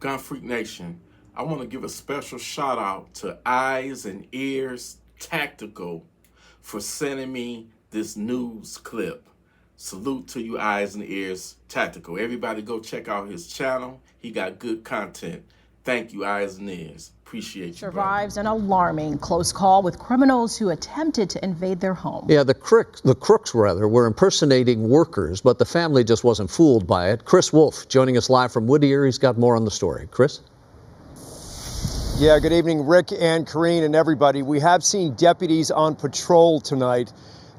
Gunfreak Nation, I want to give a special shout out to Eyes and Ears Tactical for sending me this news clip. Salute to you, Eyes and Ears Tactical. Everybody go check out his channel. He got good content. Thank you, Eyes and Ears. Appreciate you, survives an alarming close call with criminals who attempted to invade their home. Yeah, the crooks were impersonating workers, but the family just wasn't fooled by it. Chris Wolf joining us live from Whittier. He's got more on the story. Chris? Yeah, good evening, Rick and Karine and everybody. We have seen deputies on patrol tonight.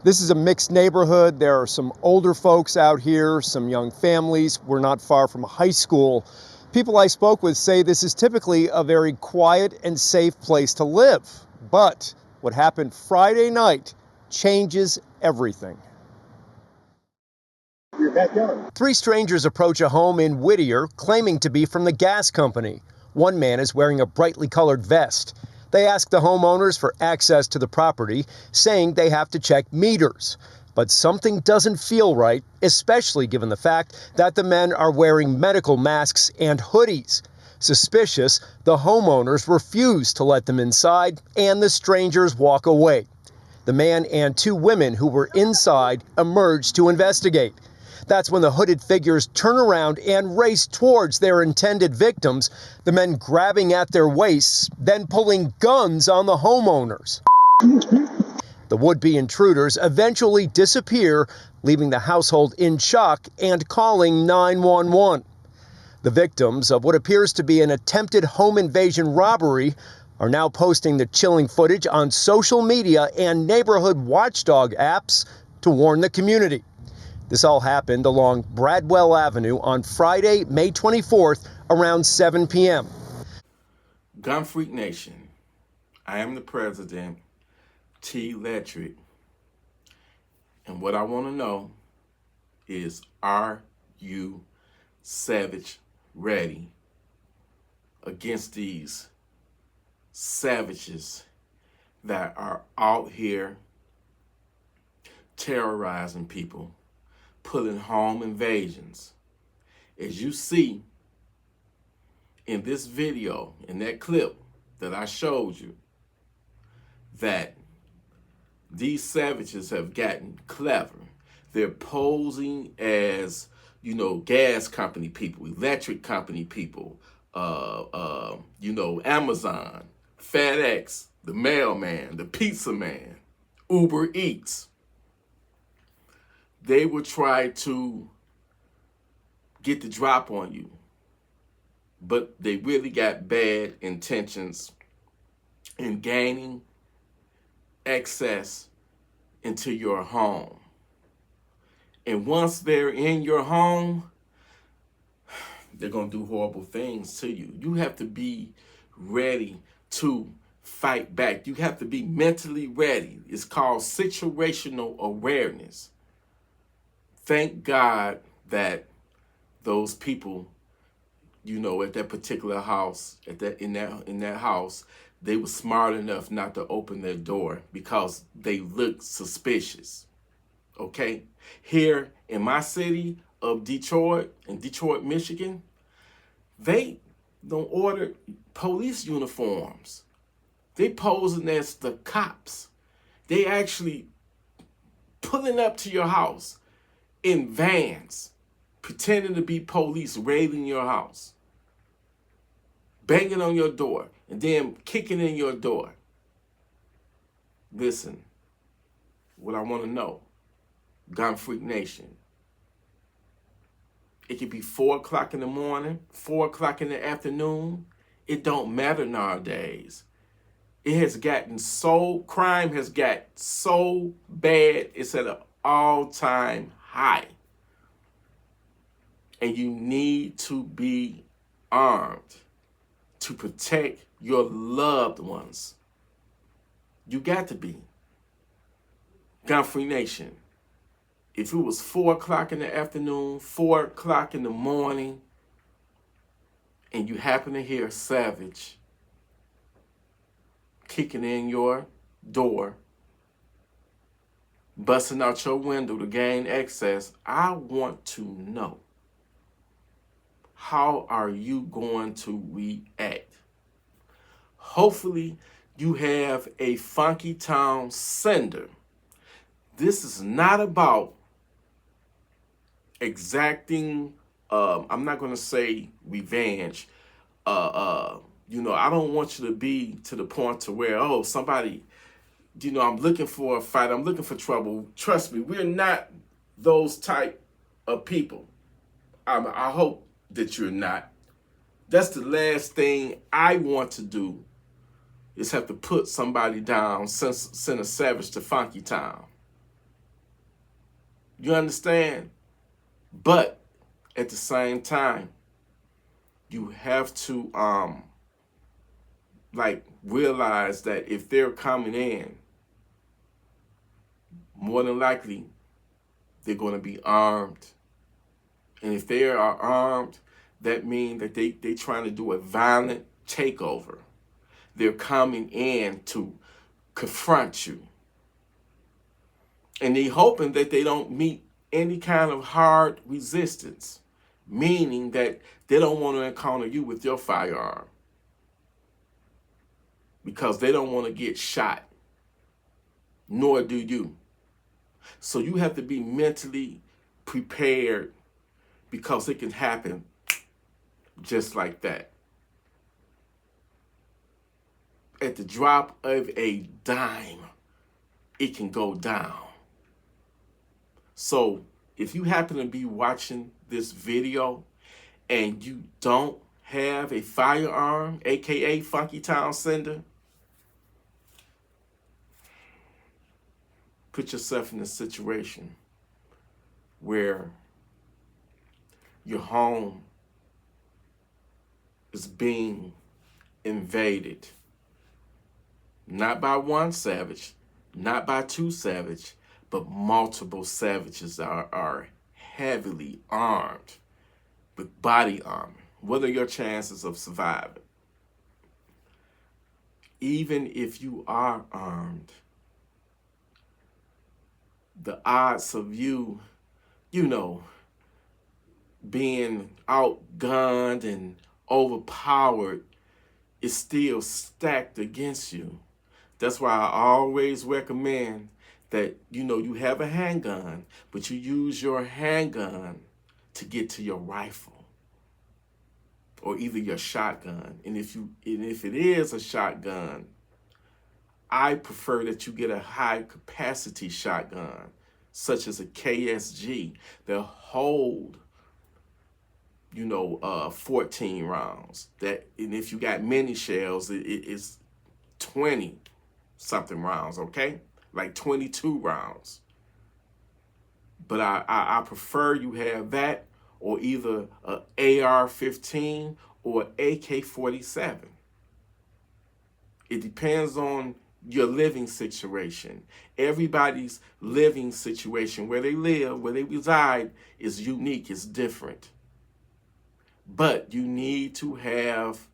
This is a mixed neighborhood. There are some older folks out here, some young families. We're not far from a high school. People I spoke with say this is typically a very quiet and safe place to live. But what happened Friday night changes everything. Your backyard. Three strangers approach a home in Whittier claiming to be from the gas company. One man is wearing a brightly colored vest. They ask the homeowners for access to the property, saying they have to check meters. But something doesn't feel right, especially given the fact that the men are wearing medical masks and hoodies. Suspicious, the homeowners refuse to let them inside, and the strangers walk away. The man and two women who were inside emerged to investigate. That's when the hooded figures turn around and race towards their intended victims, the men grabbing at their waists, then pulling guns on the homeowners. The would-be intruders eventually disappear, leaving the household in shock and calling 911. The victims of what appears to be an attempted home invasion robbery are now posting the chilling footage on social media and neighborhood watchdog apps to warn the community. This all happened along Bradwell Avenue on Friday, May 24th, around 7 p.m. Gunfreak Nation, I am the president, TElectrik, and what I want to know is, are you savage ready against these savages that are out here terrorizing people, pulling home invasions? As you see in this video, in that clip that I showed you, that these savages have gotten clever. They're posing as, gas company people, electric company people, Amazon, FedEx, the mailman, the pizza man, Uber Eats. They will try to get the drop on you, but they really got bad intentions in gaining access into your home. And once they're in your home, they're going to do horrible things to you. You have to be ready to fight back. You have to be mentally ready. It's called situational awareness. Thank God that those people, at that particular house, in that house, they were smart enough not to open their door because they looked suspicious. Okay? Here in my city of Detroit, in Detroit, Michigan, they don't order police uniforms. They posing as the cops. They actually pulling up to your house in vans, pretending to be police, raiding your house, banging on your door, and then kicking in your door. Listen, what I want to know, Gunfreak Nation, it could be 4 o'clock in the morning, 4 o'clock in the afternoon. It don't matter nowadays. Crime has got so bad, it's at an all-time high. And you need to be armed to protect your loved ones. You got to be. Gunfreak Nation, if it was 4 o'clock in the afternoon, 4 o'clock in the morning, and you happen to hear a savage kicking in your door, busting out your window to gain access, I want to know, how are you going to react? Hopefully, you have a Funky Town sender. This is not about exacting, I'm not going to say revenge. I don't want you to be to the point to where, oh, somebody, I'm looking for a fight. I'm looking for trouble. Trust me, we're not those type of people. I hope that you're not. That's the last thing I want to do, is have to put somebody down, send a savage to Funky Town. You understand? But at the same time, you have to realize that if they're coming in, more than likely they're going to be armed. And if they are armed, that means that they trying to do a violent takeover. They're coming in to confront you. And they're hoping that they don't meet any kind of hard resistance, meaning that they don't want to encounter you with your firearm because they don't want to get shot, nor do you. So you have to be mentally prepared, because it can happen just like that. At the drop of a dime, it can go down. So if you happen to be watching this video and you don't have a firearm, aka Funky Town sender, put yourself in a situation where your home is being invaded. Not by one savage, not by two savage, but multiple savages are heavily armed with body armor. What are your chances of surviving? Even if you are armed, the odds of you, being outgunned and overpowered is still stacked against you. That's why I always recommend that, you have a handgun, but you use your handgun to get to your rifle or either your shotgun. And if it is a shotgun, I prefer that you get a high capacity shotgun, such as a KSG, that hold 14 rounds. And if you got mini shells, it's 20 something rounds, okay? Like 22 rounds. But I prefer you have that, or either a AR-15 or AK-47. It depends on your living situation. Everybody's living situation, where they live, where they reside, is unique, is different. But you need to have,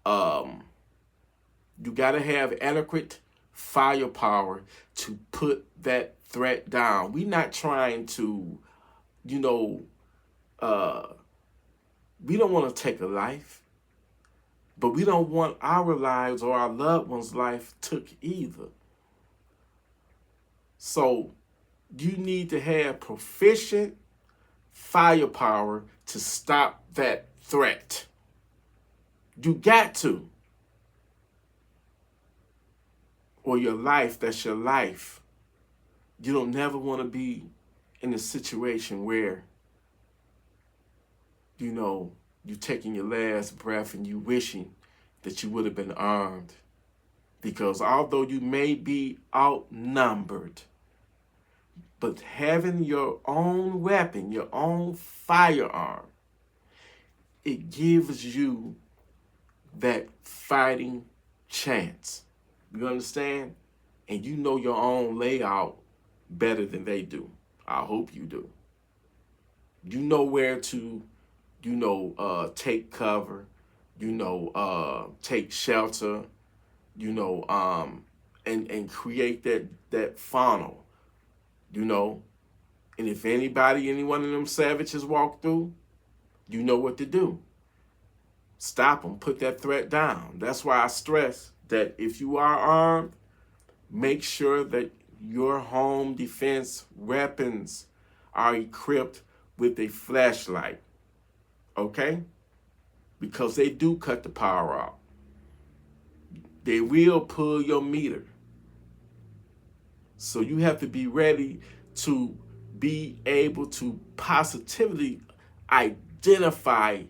you gotta have adequate firepower to put that threat down. We're not trying to, we don't want to take a life, but we don't want our lives or our loved ones' life took either. So you need to have proficient firepower to stop that threat. You got to. Or your life, that's your life. You don't never want to be in a situation where, you're taking your last breath and you wishing that you would have been armed. Because although you may be outnumbered, but having your own weapon, your own firearm, it gives you that fighting chance. You understand? And you know your own layout better than they do. I hope you do. You know where to, take cover, take shelter, and create that funnel, And if any one of them savages walk through, you know what to do. Stop them. Put that threat down. That's why I stress that if you are armed, make sure that your home defense weapons are equipped with a flashlight, okay? Because they do cut the power off. They will pull your meter. So you have to be ready to be able to positively identify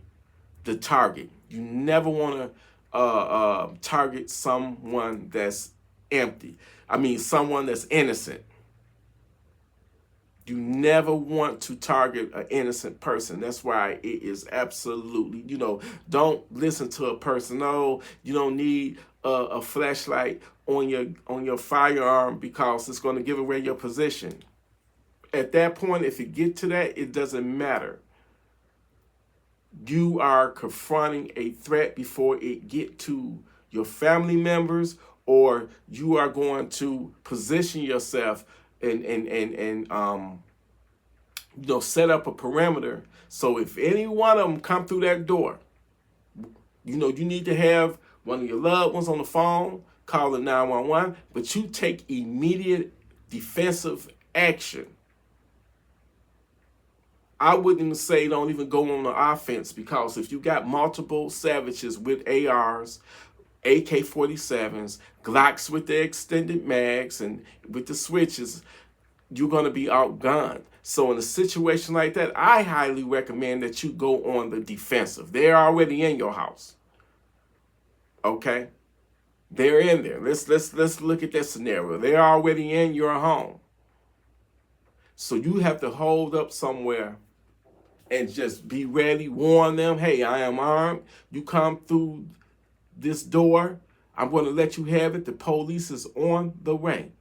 the target. You never want to target someone that's empty. I mean, someone that's innocent. You never want to target an innocent person. That's why it is absolutely, don't listen to a person. No, you don't need a flashlight on your firearm because it's going to give away your position. At that point, if you get to that, it doesn't matter. You are confronting a threat before it get to your family members, or you are going to position yourself and set up a perimeter. So if any one of them come through that door, you need to have one of your loved ones on the phone, calling 911, but you take immediate defensive action. I wouldn't say don't even go on the offense, because if you got multiple savages with ARs, AK-47s, Glocks with the extended mags and with the switches, you're going to be outgunned. So in a situation like that, I highly recommend that you go on the defensive. They're already in your house. Okay? They're in there. Let's look at that scenario. They're already in your home. So you have to hold up somewhere and just be ready, warn them, hey, I am armed. You come through this door, I'm going to let you have it. The police is on the way.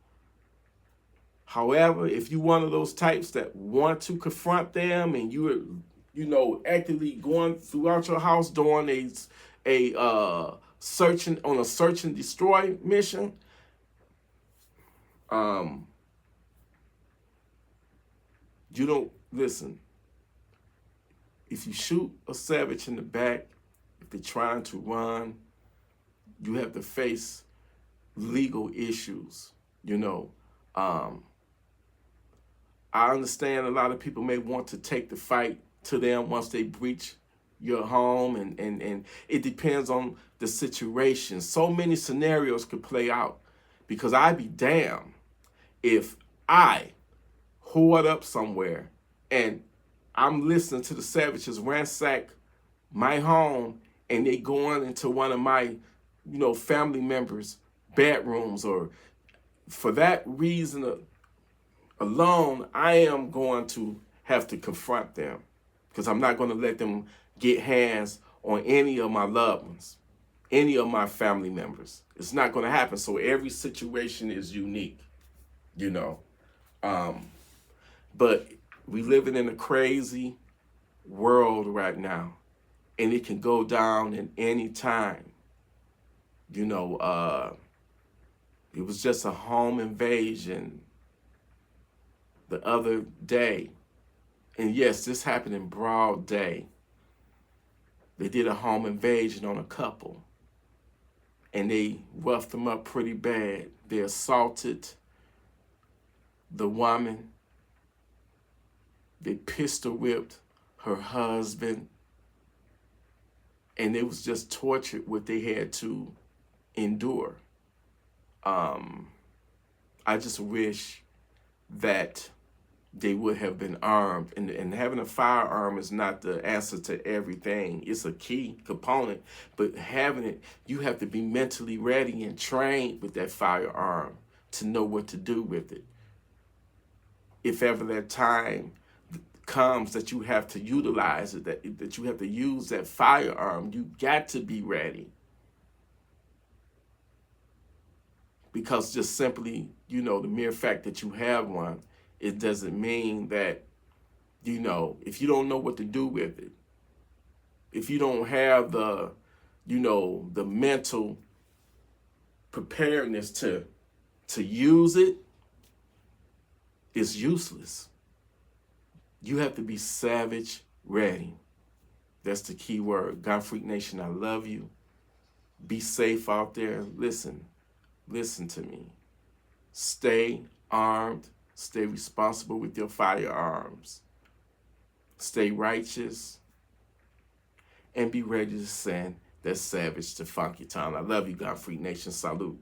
However, if you're one of those types that want to confront them and you're, actively going throughout your house doing a search and destroy mission, you don't listen. If you shoot a savage in the back, if they're trying to run, you have to face legal issues. I understand a lot of people may want to take the fight to them once they breach your home, and it depends on the situation. So many scenarios could play out, because I'd be damned if I hoard up somewhere and I'm listening to the savages ransack my home and they going into one of my, family members' bedrooms, or for that reason alone, I am going to have to confront them, because I'm not going to let them get hands on any of my loved ones, any of my family members. It's not going to happen. So every situation is unique, But we living in a crazy world right now, and it can go down at any time. It was just a home invasion the other day. And yes, this happened in broad day. They did a home invasion on a couple, and they roughed them up pretty bad. They assaulted the woman. They pistol whipped her husband, and it was just tortured what they had to endure. I just wish that they would have been armed, and having a firearm is not the answer to everything. It's a key component, but having it, you have to be mentally ready and trained with that firearm to know what to do with it. If ever that time comes that you have to utilize it, that you have to use that firearm, you got to be ready. Because just simply, the mere fact that you have one, it doesn't mean that, if you don't know what to do with it, if you don't have the mental preparedness to use it, it's useless. You have to be savage ready. That's the key word. Gunfreak Nation, I love you. Be safe out there. Listen to me. Stay armed. Stay responsible with your firearms. Stay righteous. And be ready to send that savage to Funky Town. I love you, Gunfreak Nation. Salute.